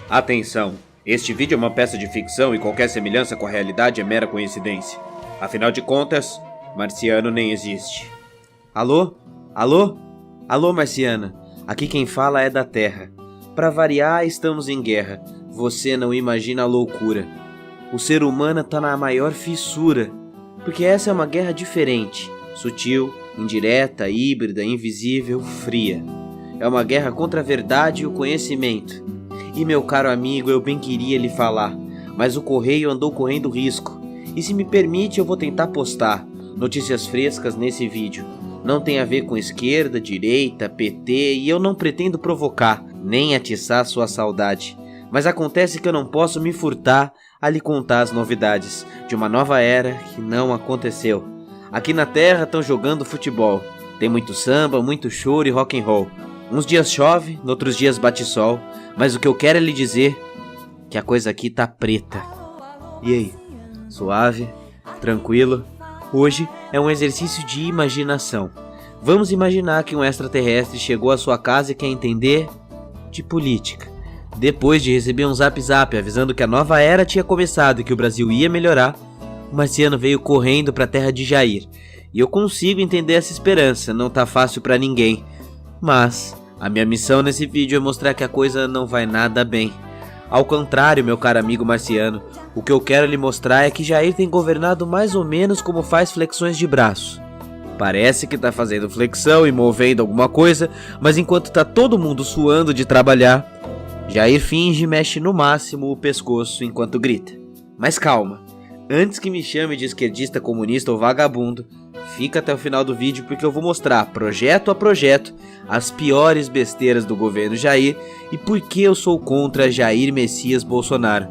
Atenção! Este vídeo é uma peça de ficção e qualquer semelhança com a realidade é mera coincidência. Afinal de contas, Marciano nem existe. Alô? Alô? Alô, Marciana. Aqui quem fala é da Terra. Pra variar, estamos em guerra. Você não imagina a loucura. O ser humano tá na maior fissura. Porque essa é uma guerra diferente. Sutil, indireta, híbrida, invisível, fria. É uma guerra contra a verdade e o conhecimento. E meu caro amigo, eu bem queria lhe falar, mas o correio andou correndo risco. E se me permite, eu vou tentar postar notícias frescas nesse vídeo. Não tem a ver com esquerda, direita, PT, e eu não pretendo provocar, nem atiçar sua saudade. Mas acontece que eu não posso me furtar a lhe contar as novidades de uma nova era que não aconteceu. Aqui na Terra estão jogando futebol. Tem muito samba, muito choro e rock and roll. Uns dias chove, noutros dias bate sol. Mas o que eu quero é lhe dizer que a coisa aqui tá preta. E aí? Suave? Tranquilo? Hoje é um exercício de imaginação. Vamos imaginar que um extraterrestre chegou à sua casa e quer entender de política. Depois de receber um zap avisando que a nova era tinha começado e que o Brasil ia melhorar, o Marciano veio correndo para a terra de Jair. E eu consigo entender essa esperança, não tá fácil para ninguém. Mas a minha missão nesse vídeo é mostrar que a coisa não vai nada bem. Ao contrário, meu caro amigo Marciano, o que eu quero lhe mostrar é que Jair tem governado mais ou menos como faz flexões de braço. Parece que tá fazendo flexão e movendo alguma coisa, mas enquanto tá todo mundo suando de trabalhar, Jair finge e mexe no máximo o pescoço enquanto grita. Mas calma, antes que me chame de esquerdista, comunista ou vagabundo, fica até o final do vídeo porque eu vou mostrar projeto a projeto as piores besteiras do governo Jair e por que eu sou contra Jair Messias Bolsonaro.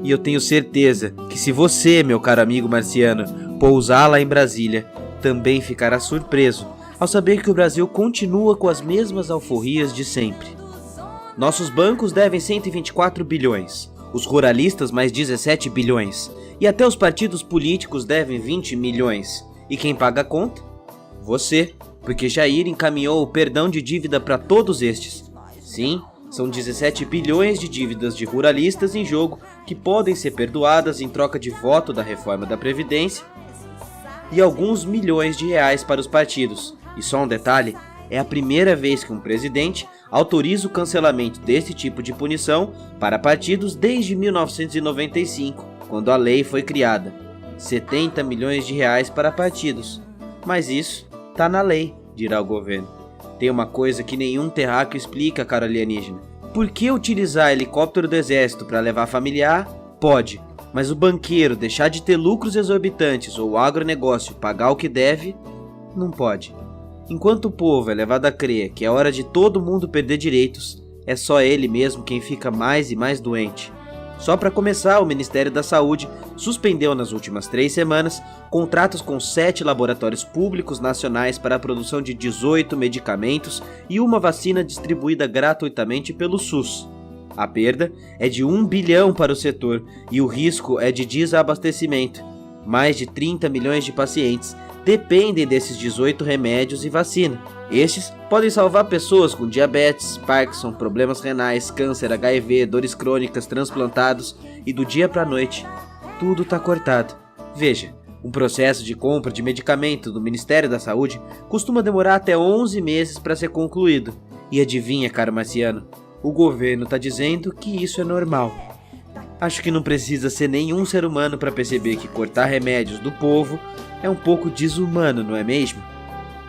E eu tenho certeza que se você, meu caro amigo Marciano, pousar lá em Brasília, também ficará surpreso ao saber que o Brasil continua com as mesmas alforrias de sempre. Nossos bancos devem 124 bilhões, os ruralistas mais 17 bilhões e até os partidos políticos devem 20 milhões. E quem paga a conta? Você, porque Jair encaminhou o perdão de dívida para todos estes. Sim, são 17 bilhões de dívidas de ruralistas em jogo que podem ser perdoadas em troca de voto da reforma da Previdência e alguns milhões de reais para os partidos. E só um detalhe, é a primeira vez que um presidente autoriza o cancelamento desse tipo de punição para partidos desde 1995, quando a lei foi criada. 70 milhões de reais para partidos. Mas isso tá na lei, dirá o governo. Tem uma coisa que nenhum terráqueo explica, caro alienígena. Por que utilizar helicóptero do exército para levar familiar? Pode. Mas o banqueiro deixar de ter lucros exorbitantes ou o agronegócio pagar o que deve? Não pode. Enquanto o povo é levado a crer que é hora de todo mundo perder direitos, é só ele mesmo quem fica mais e mais doente. Só para começar, o Ministério da Saúde suspendeu nas últimas 3 semanas contratos com 7 laboratórios públicos nacionais para a produção de 18 medicamentos e uma vacina distribuída gratuitamente pelo SUS. A perda é de 1 bilhão para o setor e o risco é de desabastecimento. Mais de 30 milhões de pacientes dependem desses 18 remédios e vacina. Estes podem salvar pessoas com diabetes, Parkinson, problemas renais, câncer, HIV, dores crônicas, transplantados e do dia para a noite, tudo está cortado. Veja, um processo de compra de medicamento do Ministério da Saúde costuma demorar até 11 meses para ser concluído. E adivinha, caro Marciano, o governo está dizendo que isso é normal. Acho que não precisa ser nenhum ser humano para perceber que cortar remédios do povo é um pouco desumano, não é mesmo?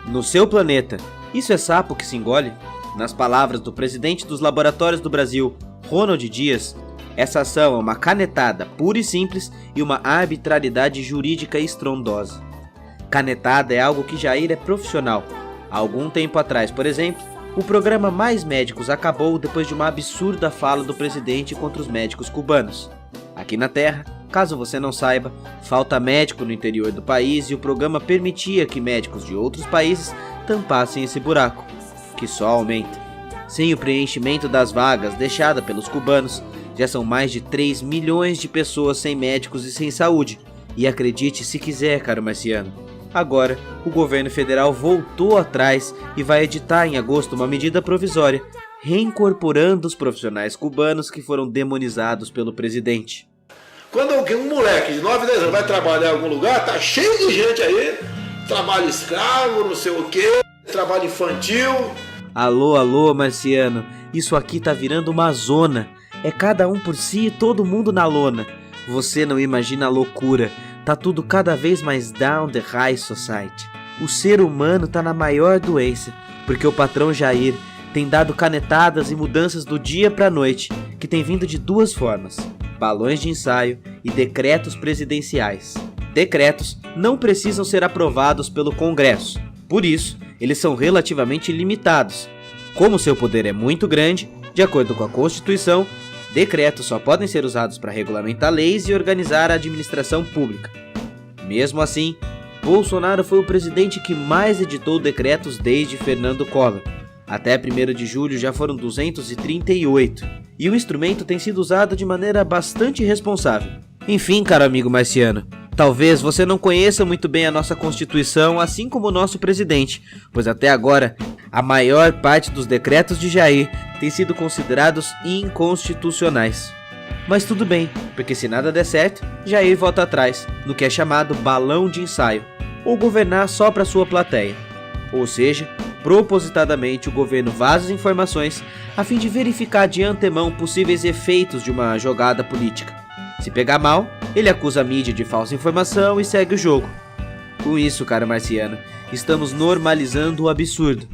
No seu planeta, isso é sapo que se engole? Nas palavras do presidente dos laboratórios do Brasil, Ronald Dias, essa ação é uma canetada pura e simples e uma arbitrariedade jurídica estrondosa. Canetada é algo que Jair é profissional. Há algum tempo atrás, por exemplo, o programa Mais Médicos acabou depois de uma absurda fala do presidente contra os médicos cubanos. Aqui na Terra, caso você não saiba, falta médico no interior do país e o programa permitia que médicos de outros países tampassem esse buraco, que só aumenta. Sem o preenchimento das vagas deixadas pelos cubanos, já são mais de 3 milhões de pessoas sem médicos e sem saúde. E acredite se quiser, caro Marciano, agora o governo federal voltou atrás e vai editar em agosto uma medida provisória reincorporando os profissionais cubanos que foram demonizados pelo presidente. Quando um moleque de 9, 10 anos vai trabalhar em algum lugar, tá cheio de gente aí, trabalho escravo, não sei o que, trabalho infantil. Alô, Marciano, isso aqui tá virando uma zona. É cada um por si e todo mundo na lona. Você não imagina a loucura, tá tudo cada vez mais down the high society. O ser humano tá na maior doença, porque o patrão Jair tem dado canetadas e mudanças do dia pra noite, que tem vindo de duas formas: balões de ensaio e decretos presidenciais. Decretos não precisam ser aprovados pelo Congresso, por isso, eles são relativamente limitados. Como seu poder é muito grande, de acordo com a Constituição, decretos só podem ser usados para regulamentar leis e organizar a administração pública. Mesmo assim, Bolsonaro foi o presidente que mais editou decretos desde Fernando Collor. Até 1º de julho já foram 238, e o instrumento tem sido usado de maneira bastante irresponsável. Enfim, caro amigo marciano, talvez você não conheça muito bem a nossa Constituição, assim como o nosso presidente, pois até agora a maior parte dos decretos de Jair tem sido considerados inconstitucionais. Mas tudo bem, porque se nada der certo, Jair volta atrás, no que é chamado balão de ensaio, ou governar só para sua plateia. Ou seja, propositadamente o governo vaza as informações a fim de verificar de antemão possíveis efeitos de uma jogada política. Se pegar mal, ele acusa a mídia de falsa informação e segue o jogo. Com isso, caro marciano, estamos normalizando o absurdo.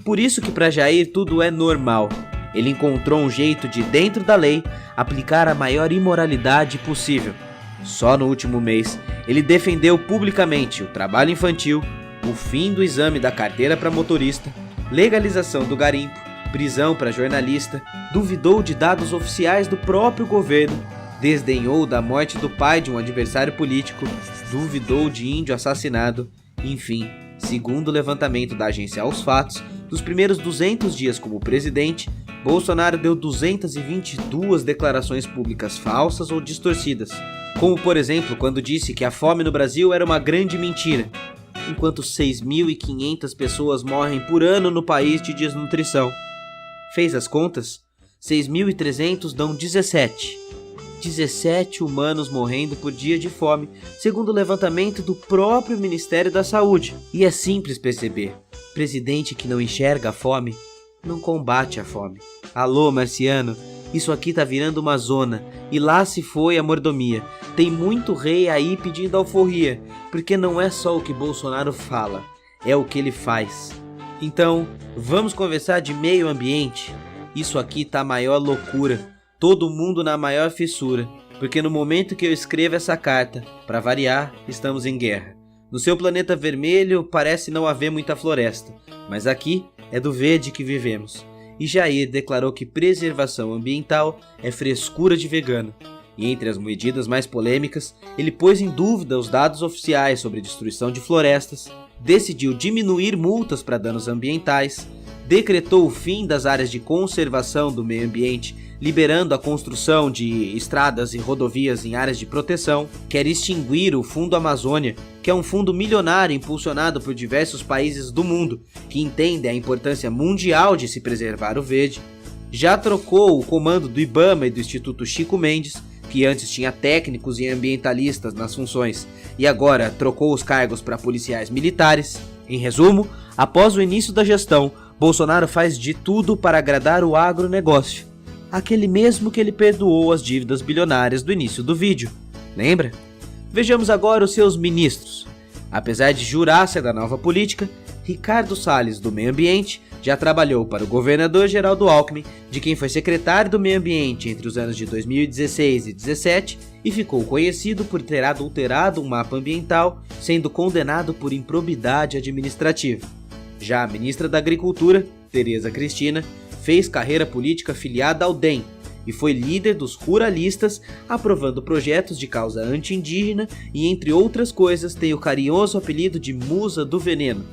Por isso que para Jair tudo é normal. Ele encontrou um jeito de, dentro da lei, aplicar a maior imoralidade possível. Só no último mês, ele defendeu publicamente o trabalho infantil, o fim do exame da carteira para motorista, legalização do garimpo, prisão para jornalista, duvidou de dados oficiais do próprio governo, desdenhou da morte do pai de um adversário político, duvidou de índio assassinado, enfim, segundo o levantamento da agência Aos Fatos, nos primeiros 200 dias como presidente, Bolsonaro deu 222 declarações públicas falsas ou distorcidas, como por exemplo quando disse que a fome no Brasil era uma grande mentira, enquanto 6.500 pessoas morrem por ano no país de desnutrição. Fez as contas? 6.300 dão 17. 17 humanos morrendo por dia de fome, segundo o levantamento do próprio Ministério da Saúde. E é simples perceber, presidente que não enxerga a fome, não combate a fome. Alô, marciano, isso aqui tá virando uma zona, e lá se foi a mordomia. Tem muito rei aí pedindo alforria, porque não é só o que Bolsonaro fala, é o que ele faz. Então, vamos conversar de meio ambiente? Isso aqui tá a maior loucura. Todo mundo na maior fissura, porque no momento que eu escrevo essa carta, para variar, estamos em guerra. No seu planeta vermelho parece não haver muita floresta, mas aqui é do verde que vivemos. E Jair declarou que preservação ambiental é frescura de vegano. E entre as medidas mais polêmicas, ele pôs em dúvida os dados oficiais sobre destruição de florestas, decidiu diminuir multas para danos ambientais, decretou o fim das áreas de conservação do meio ambiente, liberando a construção de estradas e rodovias em áreas de proteção, quer extinguir o Fundo Amazônia, que é um fundo milionário impulsionado por diversos países do mundo, que entendem a importância mundial de se preservar o verde, já trocou o comando do IBAMA e do Instituto Chico Mendes, que antes tinha técnicos e ambientalistas nas funções, e agora trocou os cargos para policiais militares. Em resumo, após o início da gestão, Bolsonaro faz de tudo para agradar o agronegócio, aquele mesmo que ele perdoou as dívidas bilionárias do início do vídeo, lembra? Vejamos agora os seus ministros. Apesar de jurar ser da nova política, Ricardo Salles, do Meio Ambiente, já trabalhou para o governador Geraldo Alckmin, de quem foi secretário do Meio Ambiente entre os anos de 2016 e 2017 e ficou conhecido por ter adulterado um mapa ambiental, sendo condenado por improbidade administrativa. Já a ministra da Agricultura, Tereza Cristina, fez carreira política filiada ao DEM e foi líder dos ruralistas, aprovando projetos de causa anti-indígena e, entre outras coisas, tem o carinhoso apelido de Musa do Veneno.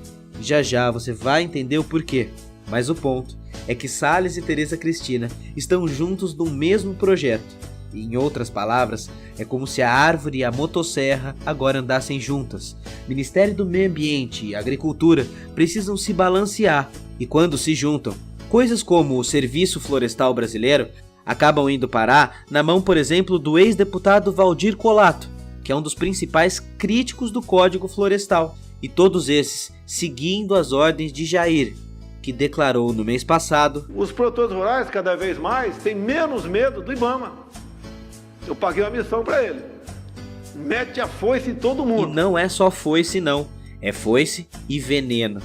Já já você vai entender o porquê, mas o ponto é que Salles e Tereza Cristina estão juntos no mesmo projeto. E, em outras palavras, é como se a árvore e a motosserra agora andassem juntas. Ministério do Meio Ambiente e Agricultura precisam se balancear, e quando se juntam, Coisas como o Serviço Florestal Brasileiro acabam indo parar na mão, por exemplo, do ex-deputado Valdir Colato, que é um dos principais críticos do Código Florestal, e todos esses seguindo as ordens de Jair, que declarou no mês passado: os produtores rurais cada vez mais têm menos medo do IBAMA. Eu paguei uma missão para ele. Mete a foice em todo mundo. E não é só foice não, é foice e veneno,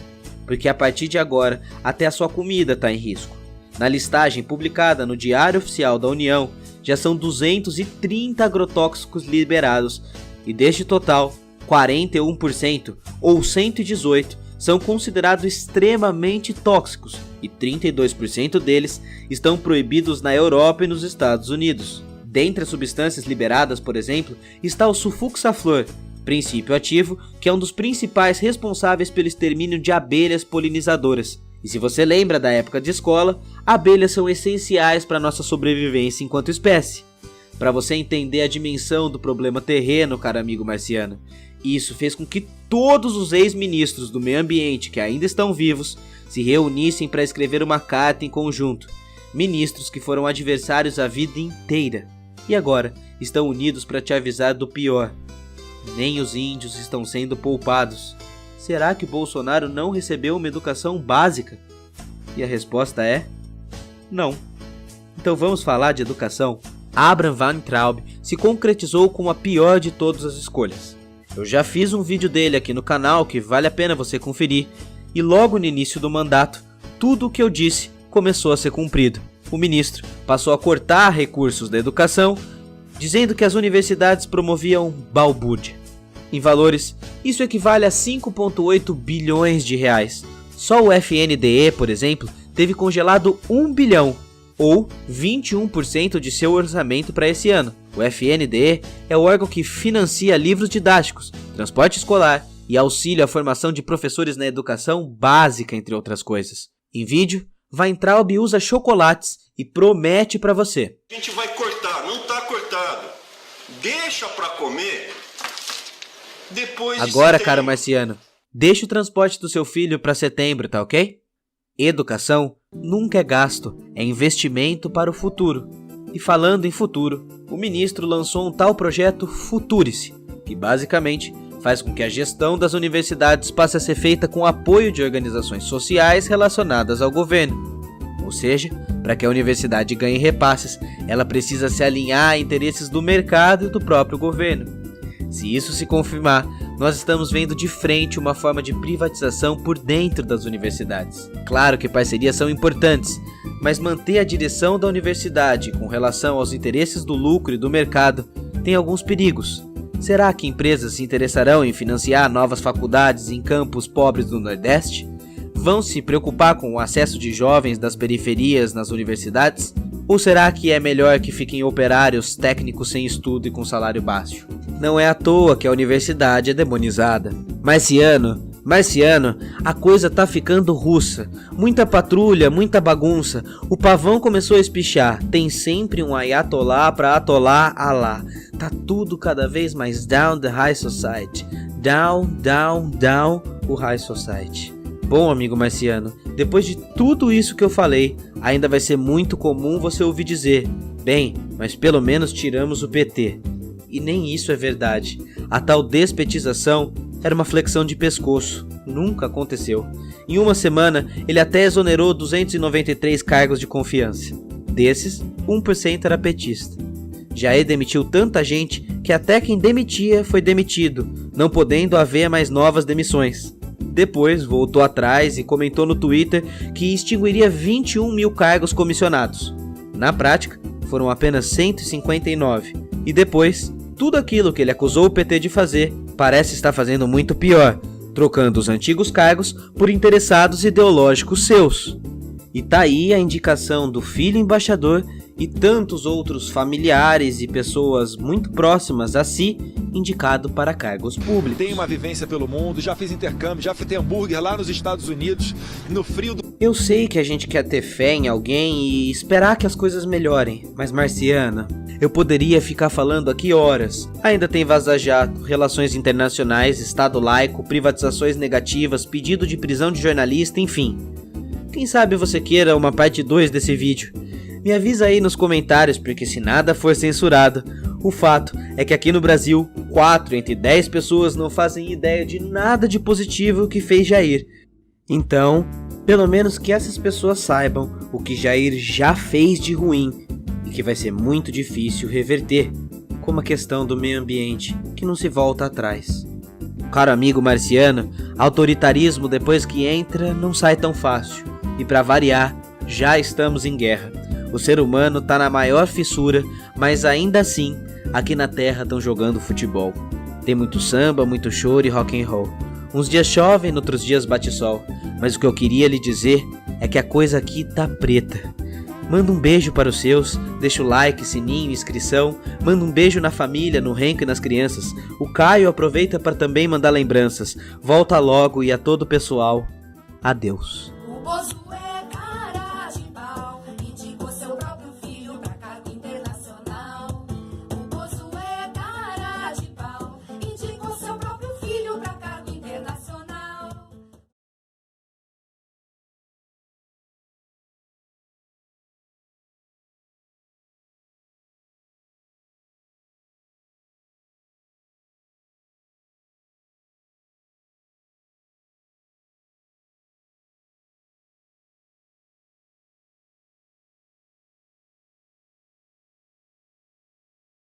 porque a partir de agora até a sua comida está em risco. Na listagem publicada no Diário Oficial da União, já são 230 agrotóxicos liberados, e deste total, 41% ou 118 são considerados extremamente tóxicos, e 32% deles estão proibidos na Europa e nos Estados Unidos. Dentre as substâncias liberadas, por exemplo, está o sulfoxaflor, princípio ativo que é um dos principais responsáveis pelo extermínio de abelhas polinizadoras. E se você lembra da época de escola, abelhas são essenciais para nossa sobrevivência enquanto espécie. Para você entender a dimensão do problema terreno, caro amigo marciano, isso fez com que todos os ex-ministros do meio ambiente que ainda estão vivos se reunissem para escrever uma carta em conjunto. Ministros que foram adversários a vida inteira e agora estão unidos para te avisar do pior. Nem os índios estão sendo poupados. Será que Bolsonaro não recebeu uma educação básica? E a resposta é: não. Então vamos falar de educação? Abraham Weintraub se concretizou com a pior de todas as escolhas. Eu já fiz um vídeo dele aqui no canal que vale a pena você conferir, e logo no início do mandato, tudo o que eu disse começou a ser cumprido. O ministro passou a cortar recursos da educação, dizendo que as universidades promoviam balbúrdia. Em valores, isso equivale a 5,8 bilhões de reais. Só o FNDE, por exemplo, teve congelado 1 bilhão, ou 21% de seu orçamento para esse ano. O FNDE é o órgão que financia livros didáticos, transporte escolar e auxílio à formação de professores na educação básica, entre outras coisas. Em vídeo, Weintraub usa chocolates e promete para você: a gente vai cortar, não tá cortado. Deixa para comer depois de agora, setembro. caro marciano, deixa o transporte do seu filho para setembro, tá ok? Educação nunca é gasto, é investimento para o futuro. E falando em futuro, o ministro lançou um tal projeto Futurice, que basicamente faz com que a gestão das universidades passe a ser feita com apoio de organizações sociais relacionadas ao governo. Ou seja, para que a universidade ganhe repasses, ela precisa se alinhar a interesses do mercado e do próprio governo. Se isso se confirmar, nós estamos vendo de frente uma forma de privatização por dentro das universidades. Claro que parcerias são importantes, mas manter a direção da universidade com relação aos interesses do lucro e do mercado tem alguns perigos. Será que empresas se interessarão em financiar novas faculdades em campos pobres do Nordeste? Vão se preocupar com o acesso de jovens das periferias nas universidades? Ou será que é melhor que fiquem operários técnicos sem estudo e com salário baixo? Não é à toa que a universidade é demonizada. Marciano, a coisa tá ficando russa. Muita patrulha, muita bagunça. O pavão começou a espichar. Tem sempre um ayatollah pra atolar Alá. Tá tudo cada vez mais down the high society. Down, o high society. Bom, amigo marciano, depois de tudo isso que eu falei, ainda vai ser muito comum você ouvir dizer: bem, mas pelo menos tiramos o PT. E nem isso é verdade. A tal despetização era uma flexão de pescoço. Nunca aconteceu. Em uma semana, ele até exonerou 293 cargos de confiança. Desses, 1% era petista. Jair demitiu tanta gente que até quem demitia foi demitido, não podendo haver mais novas demissões. Depois voltou atrás e comentou no Twitter que extinguiria 21 mil cargos comissionados. Na prática, foram apenas 159. E depois, tudo aquilo que ele acusou o PT de fazer parece estar fazendo muito pior, trocando os antigos cargos por interessados ideológicos seus. E tá aí a indicação do filho embaixador e tantos outros familiares e pessoas muito próximas a si, indicado para cargos públicos. Tenho uma vivência pelo mundo, já fiz intercâmbio, já fritei hambúrguer lá nos Estados Unidos, no frio do... Eu sei que a gente quer ter fé em alguém e esperar que as coisas melhorem, mas Marciana, eu poderia ficar falando aqui horas. Ainda tem vaza-jato, relações internacionais, Estado laico, privatizações negativas, pedido de prisão de jornalista, enfim. Quem sabe você queira uma parte 2 desse vídeo. Me avisa aí nos comentários, porque se nada for censurado, o fato é que aqui no Brasil, 4 entre 10 pessoas não fazem ideia de nada de positivo que fez Jair. Então, pelo menos que essas pessoas saibam o que Jair já fez de ruim e que vai ser muito difícil reverter, como a questão do meio ambiente, que não se volta atrás. Caro amigo marciano, autoritarismo depois que entra não sai tão fácil. E para variar, já estamos em guerra. O ser humano tá na maior fissura, mas ainda assim, aqui na Terra estão jogando futebol. Tem muito samba, muito choro e rock and roll. Uns dias chovem, outros dias bate sol. Mas o que eu queria lhe dizer é que a coisa aqui tá preta. Manda um beijo para os seus, deixa o like, sininho, inscrição. Manda um beijo na família, no Renko e nas crianças. O Caio aproveita para também mandar lembranças. Volta logo e a todo o pessoal, adeus.